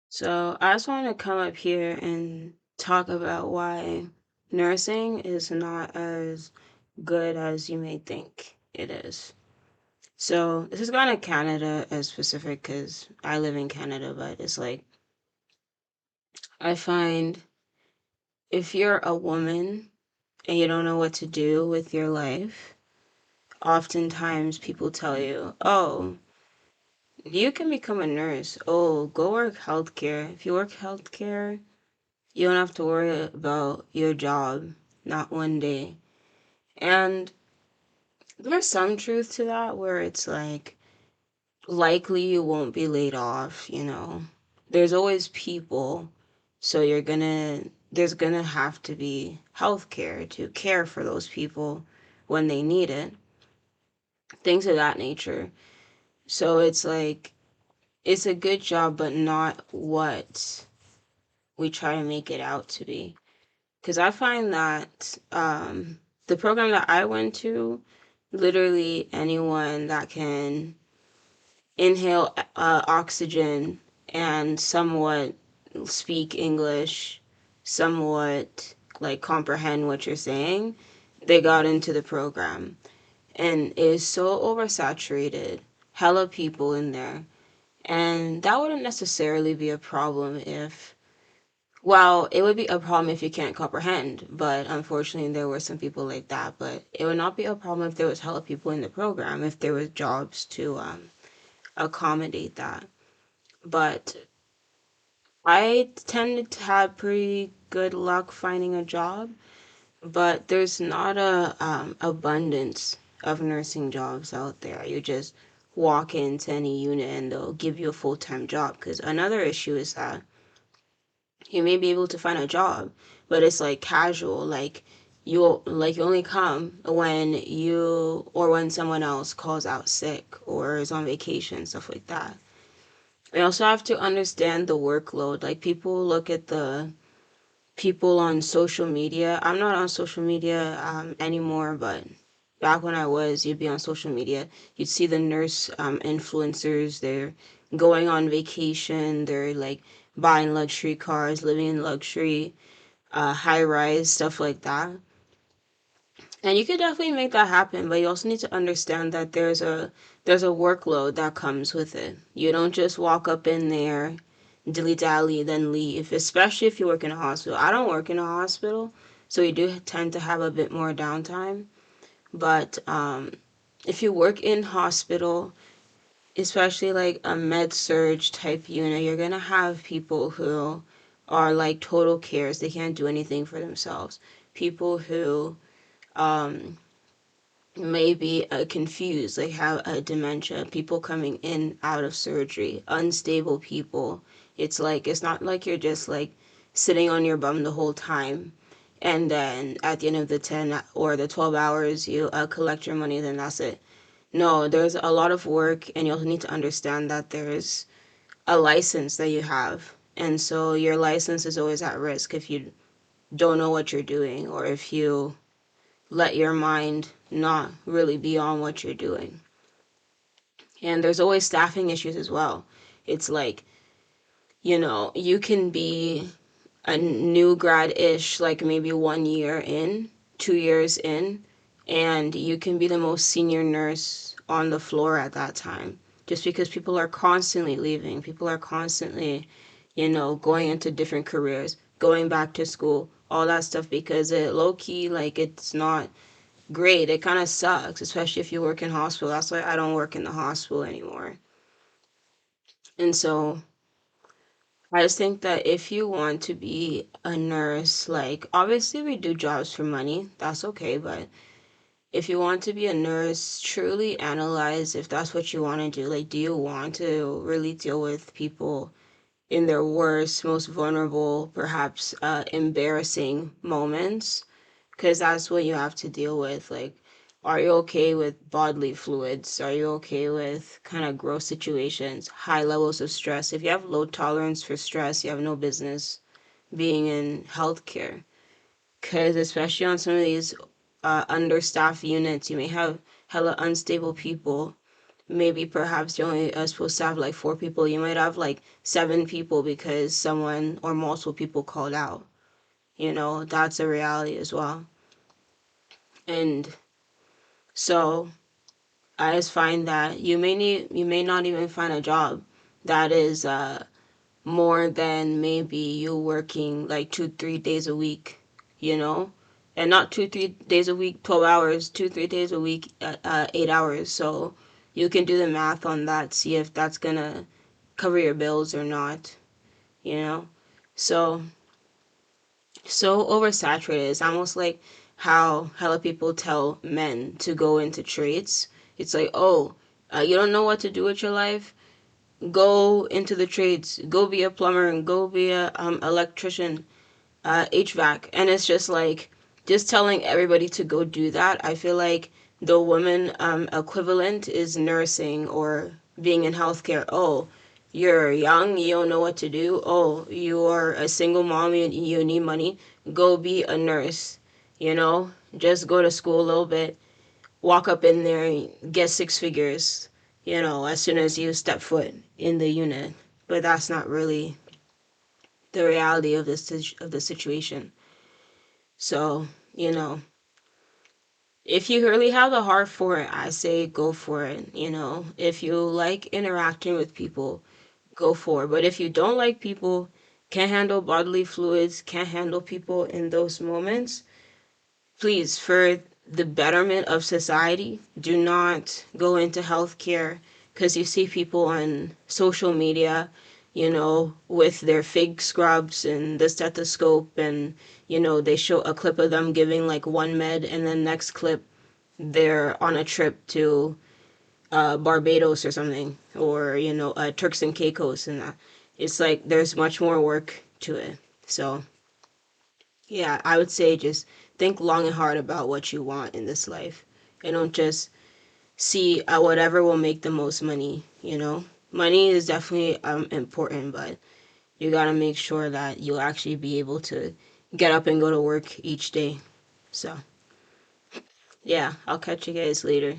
So I just want to come up here and talk about why nursing is not as good as you may think it is. So this is going to Canada as specific because I live in Canada, but it's like I find if you're a woman and you don't know what to do with your life, oftentimes people tell you, oh, you can become a nurse. Oh, go work healthcare. If you work healthcare, you don't have to worry about your job, not one day. And there's some truth to that where it's like, likely you won't be laid off. There's always people, so there's gonna have to be healthcare to care for those people when they need it, things of that nature. So it's like, it's a good job, but not what we try to make it out to be. Because I find that the program that I went to, literally anyone that can inhale oxygen and somewhat speak English, somewhat like comprehend what you're saying, they got into the program. And it is so oversaturated, hella people in there. And that wouldn't necessarily be a problem if well, it would be a problem if you can't comprehend, but unfortunately there were some people like that. But it would not be a problem if there was hella people in the program, if there was jobs to accommodate that. But I tended to have pretty good luck finding a job, but there's not a abundance of nursing jobs out there. You just walk into any unit and they'll give you a full-time job. Because another issue is that you may be able to find a job, but it's like casual, you only come when you or when someone else calls out sick or is on vacation, stuff like that. We also have to understand the workload. Like people look at the people on social media. I'm not on social media anymore, but back when I was, you'd be on social media. You'd see the nurse influencers. They're going on vacation. They're like buying luxury cars, living in luxury, high rise, stuff like that. And you could definitely make that happen, but you also need to understand that there's a workload that comes with it. You don't just walk up in there, dilly dally, then leave. Especially if you work in a hospital. I don't work in a hospital, so you do tend to have a bit more downtime. But if you work in hospital, especially like a med surge type unit, you're gonna have people who are like total cares. They can't do anything for themselves. People who um may be confused, like have a dementia, people coming in out of surgery, unstable people. It's not like you're just like sitting on your bum the whole time and then at the end of the 10 or the 12 hours you collect your money, then that's it. No, there's a lot of work, and you also need to understand that there's a license that you have. And so your license is always at risk if you don't know what you're doing, or if you let your mind not really be on what you're doing. And there's always staffing issues as well. It's like, you can be a new grad ish, like maybe 1 year in, 2 years in, and you can be the most senior nurse on the floor at that time. Just because people are constantly leaving, people are constantly, going into different careers, going back to school, all that stuff, because it low key, like, it's not great. It kind of sucks, especially if you work in hospital. That's why I don't work in the hospital anymore. And so I just think that if you want to be a nurse, like obviously we do jobs for money, that's okay, but if you want to be a nurse, truly analyze if that's what you want to do. Like, do you want to really deal with people in their worst, most vulnerable, perhaps embarrassing moments? Because that's what you have to deal with. Like, are you okay with bodily fluids? Are you okay with kind of gross situations, high levels of stress? If you have low tolerance for stress, you have no business being in healthcare. Because especially on some of these understaffed units, you may have hella unstable people maybe perhaps you only are supposed to have like 4 people. You might have like 7 people because someone or multiple people called out. That's a reality as well. And so I just find that you may not even find a job that is more than maybe you working like 2 3 days a week, you know, and not 2 3 days a week 12 hours, 2 3 days a week 8 hours. So you can do the math on that, see if that's gonna cover your bills or not, you know. So oversaturated. It's almost like how hella people tell men to go into trades. It's like, oh, you don't know what to do with your life? Go into the trades. Go be a plumber and go be a electrician, HVAC. And it's just like, just telling everybody to go do that. I feel like the woman equivalent is nursing or being in healthcare. Oh, you're young, you don't know what to do. Oh, you are a single mom, you need money. Go be a nurse. Just go to school a little bit, walk up in there and get 6 figures, as soon as you step foot in the unit. But that's not really the reality of the situation. So, if you really have the heart for it, I say go for it. If you like interacting with people, go for it. But if you don't like people, can't handle bodily fluids, can't handle people in those moments, please, for the betterment of society, do not go into healthcare because you see people on social media, with their fake scrubs and the stethoscope, and, they show a clip of them giving like one med, and then next clip, they're on a trip to Barbados or something, or, Turks and Caicos, and that. It's like there's much more work to it. So, yeah, I would say just think long and hard about what you want in this life. And don't just see whatever will make the most money. Money is definitely important, but you gotta make sure that you'll actually be able to get up and go to work each day. So, yeah, I'll catch you guys later.